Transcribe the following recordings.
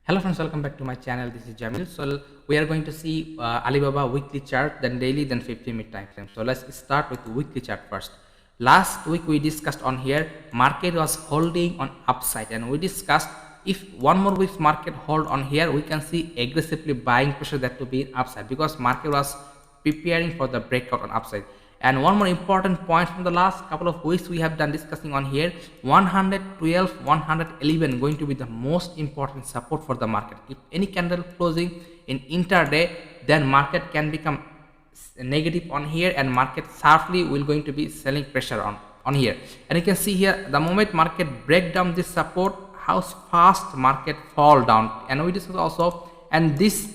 Hello friends, welcome back to my channel. This is Jamil. So we are going to see Alibaba weekly chart, then daily, then 50-minute time frame. So let's start with the weekly chart first. Last week we discussed on here, market was holding on upside, and we discussed if one more week's market hold on here, we can see aggressively buying pressure that to be in upside because market was preparing for the breakout on upside. And one more important point from the last couple of weeks we have done discussing on here, 112 111 going to be the most important support for the market. If any candle closing in intraday, then market can become negative on here and market sharply will going to be selling pressure on here. And you can see here the moment market break down this support, how fast market fall down. And we discuss also, and this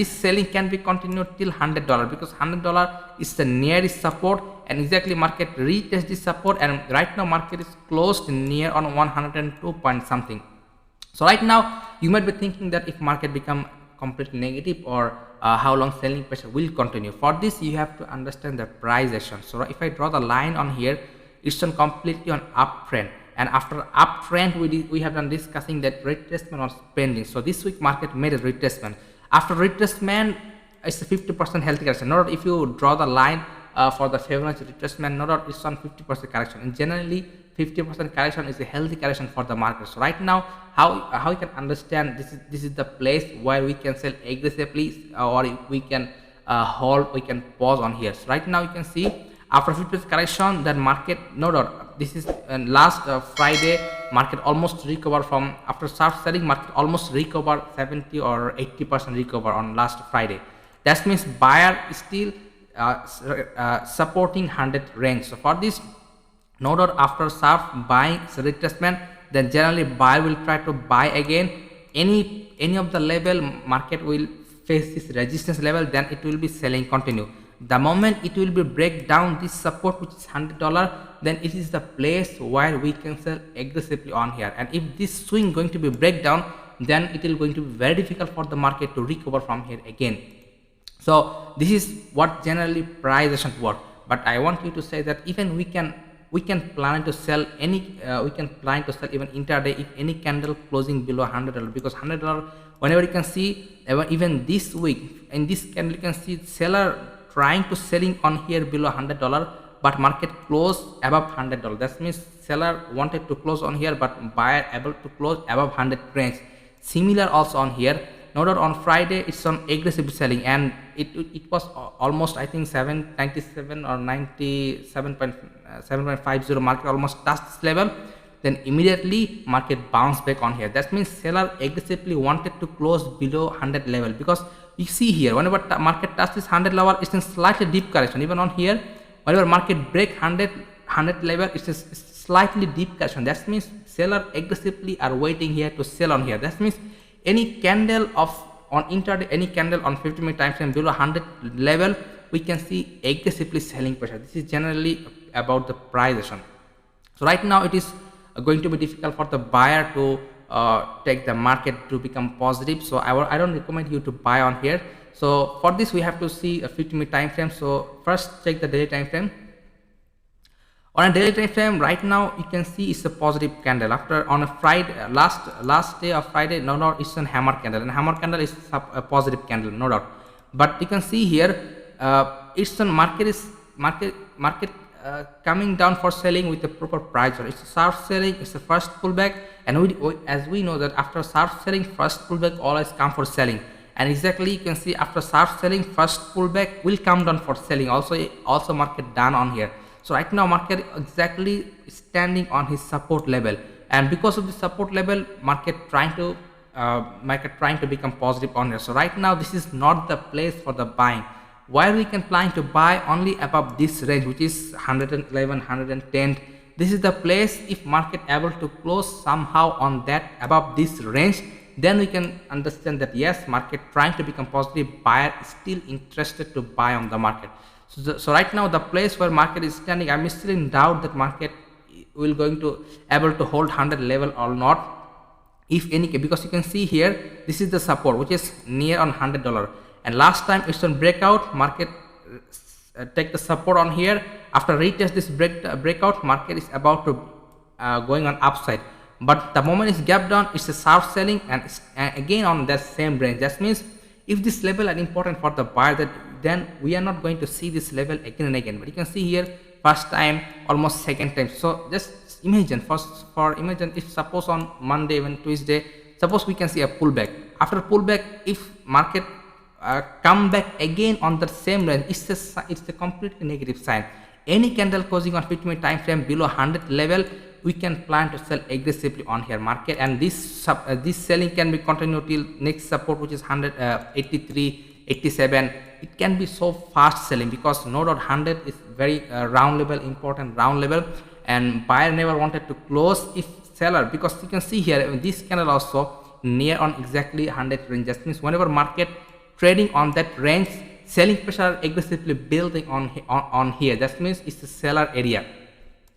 selling can be continued till $100 because $100 is the nearest support, and exactly market retest this support, and right now market is closed near on 102 point something. So right now you might be thinking that if market become completely negative or how long selling pressure will continue. For this you have to understand the price action. So if I draw the line on here, it's on completely on uptrend, and after uptrend we have done discussing that retracement was pending. So this week market made a retracement. After retracement, it's a 50% healthy correction. Not if you draw the line for the Fibonacci retracement, not it's on 50% correction. And generally, 50% correction is a healthy correction for the market. So right now, how you can understand this is the place where we can sell aggressively, or we can hold, we can pause on here. So right now you can see after 50% correction, then market no doubt. This is last Friday market almost recover from after sharp selling, market almost recover 70 or 80% recover on last Friday. That means buyer is still supporting 100 range. So for this, no doubt after sharp buying retracement, then generally buyer will try to buy again any of the level. Market will face this resistance level, then it will be selling continue. The moment it will be break down this support, which is $100, then it is the place where we can sell aggressively on here. And if this swing going to be break down, then it will going to be very difficult for the market to recover from here again. So this is what generally price action work. But I want you to say that even we can plan to sell any we can plan to sell even intraday if any candle closing below $100, because $100 whenever you can see even this week in this candle you can see seller trying to selling on here below $100, but market close above $100. That means seller wanted to close on here, but buyer able to close above 100 range. Similar also on here. No doubt on Friday it's on aggressive selling, and it was almost I think 797 or 97.750 market almost touched this level. Then immediately market bounced back on here. That means seller aggressively wanted to close below 100 level, because you see here whenever market touches 100 level, it's in slightly deep correction. Even on here, whenever market break 100 level, it's a slightly deep correction. That means seller aggressively are waiting here to sell on here. That means any candle on intraday, any candle on 50-minute time frame below 100 level, we can see aggressively selling pressure. This is generally about the price action. So right now it is going to be difficult for the buyer to take the market to become positive. So I don't recommend you to buy on here. So for this we have to see a 50-minute time frame. So first check the daily time frame. On a daily time frame right now you can see it's a positive candle. After on a Friday last day of Friday, no doubt it's a hammer candle, and hammer candle is a positive candle, no doubt. But you can see here it's on market coming down for selling with a proper price. It's a sharp selling, it's the first pullback, and as we know that after sharp selling, first pullback always come for selling. And exactly you can see after sharp selling, first pullback will come down for selling. Also market done on here. So right now market exactly standing on his support level, and because of the support level, market trying to become positive on here. So right now this is not the place for the buying. Why we can plan to buy only above this range, which is 111 110. This is the place. If market able to close somehow on that above this range, then we can understand that yes, market trying to become positive, buyer is still interested to buy on the market. So right now the place where market is standing, I'm still in doubt that market will going to able to hold 100 level or not, if any, because you can see here this is the support which is near on $100. And last time it's on breakout, market take the support on here. After retest this breakout, market is about to going on upside. but the moment it's gap down, it's a sharp selling, and again on that same range. That means if this level are important for the buyer, that then we are not going to see this level again and again. But you can see here first time, almost second time. So just imagine imagine if suppose on Monday, when Tuesday, suppose we can see a pullback. After pullback, if market come back again on the same range, it's a completely negative sign. Any candle closing on 50-minute time frame below 100 level, we can plan to sell aggressively on here market, and this selling can be continued till next support, which is 183, 87. It can be so fast selling because no doubt 100 is very round level, important round level, and buyer never wanted to close if seller, because you can see here this candle also near on exactly 100 range. That means whenever market trading on that range, selling pressure aggressively building on here. That means it's the seller area,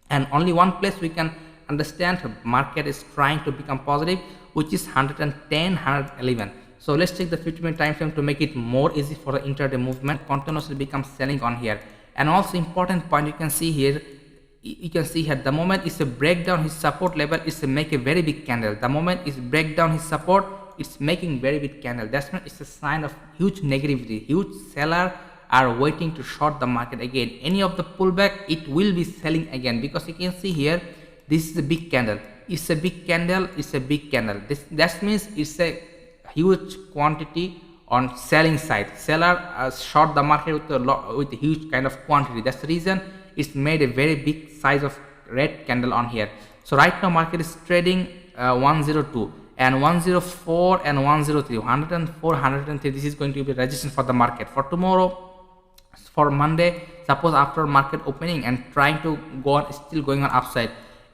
and only one place we can understand market is trying to become positive, which is 110, 111. So let's take the 50-minute time frame to make it more easy for the intraday movement. Continuously become selling on here. And also important point, you can see here the moment is a breakdown his support level, is to make a very big candle. The moment is break down his support, it's making very big candle. That's not, it's a sign of huge negativity. Huge seller are waiting to short the market again. Any of the pullback, it will be selling again, because you can see here this is a big candle. It's a big candle. It's a big candle. That means it's a huge quantity on selling side. Seller short the market with a huge kind of quantity. That's the reason it's made a very big size of red candle on here. So right now market is trading 102 and 104 and 103, 104, 103. This is going to be resistance for the market. For tomorrow, for Monday, suppose after market opening and trying to go on, still going on upside,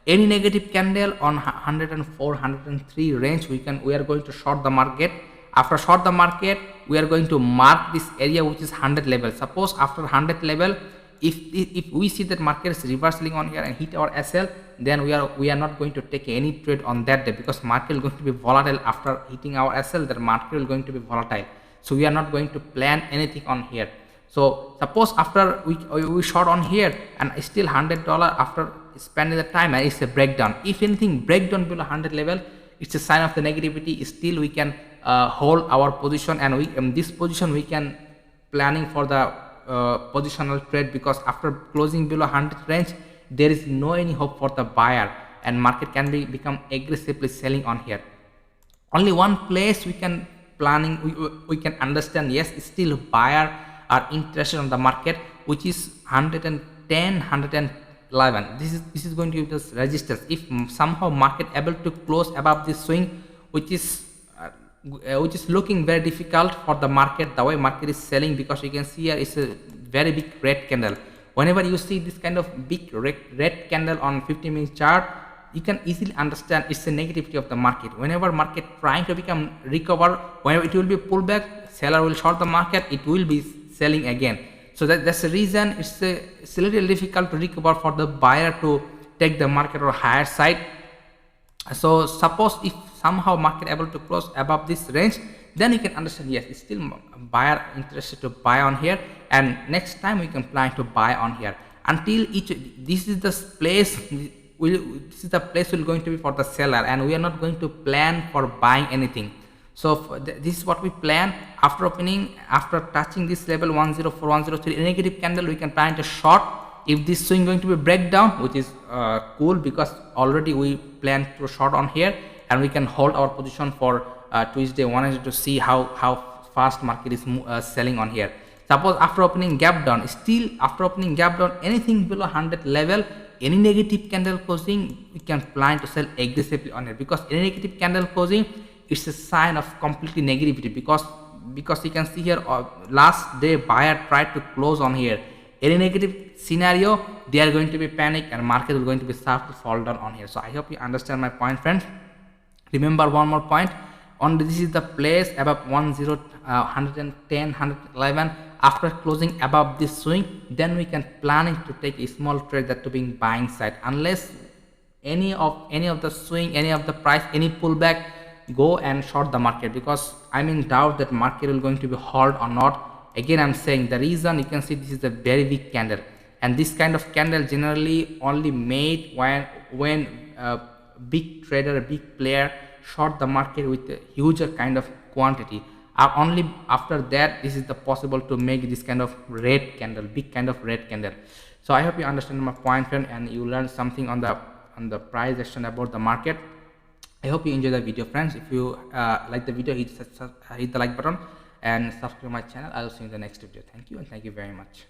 any negative candle on 104, 103 range, we are going to short the market. After short the market, we are going to mark this area, which is 100 level. Suppose after 100 level, if we see that market is reversing on here and hit our SL, then we are not going to take any trade on that day, because market is going to be volatile. After hitting our SL, the market is going to be volatile. So we are not going to plan anything on here. So suppose after we short on here and still $100 after spending the time, and it's a breakdown. If anything breakdown below 100 level, it's a sign of the negativity. Still we can hold our position, and we this position we can planning for the positional trade, because after closing below 100 range, there is no any hope for the buyer, and market can become aggressively selling on here. Only one place we can planning, we can understand, yes, still buyer are interested on the market, which is 110, 111. This is going to be this resistance. If somehow market able to close above this swing, which is looking very difficult for the market, the way market is selling, because you can see here it's a very big red candle. Whenever you see this kind of big red candle on 15-minute chart, you can easily understand it's the negativity of the market. Whenever market trying to become recover, whenever it will be pullback, seller will short the market, it will be selling again. So that's the reason it's a little difficult to recover for the buyer to take the market or higher side. So suppose if somehow market able to close above this range, then you can understand, yes, it's still buyer interested to buy on here, and next time we can plan to buy on here. Until this is the place, this is the place will going to be for the seller, and we are not going to plan for buying anything. So this is what we plan. After opening, after touching this level 104, 103, a negative candle, we can plan to short. If this swing going to be breakdown, which is cool, because already we plan to short on here, and we can hold our position for Tuesday, Wednesday to see how fast market is selling on here. Suppose after opening gap down, still after opening gap down, anything below 100 level, any negative candle closing, we can plan to sell aggressively on it, because any negative candle closing, it's a sign of completely negativity, because you can see here last day buyer tried to close on here. Any negative scenario, they are going to be panic, and market will going to be sharply fall down on here. So I hope you understand my point, friends. Remember one more point, on this is the place above 110, 111. After closing above this swing, then we can planning to take a small trade that to being buying side, unless any of the swing, any of the price, any pullback, go and short the market, because I'm in doubt that market will going to be hold or not. Again, I'm saying the reason, you can see this is a very weak candle, and this kind of candle generally only made when big trader, a big player short the market with a huger kind of quantity. Only after that this is the possible to make this kind of red candle, big kind of red candle. So I hope you understand my point, friend, and you learned something on the price action about the market. I hope you enjoy the video, friends. If you like the video, hit the like button and subscribe to my channel. I'll see you in the next video. Thank you, and thank you very much.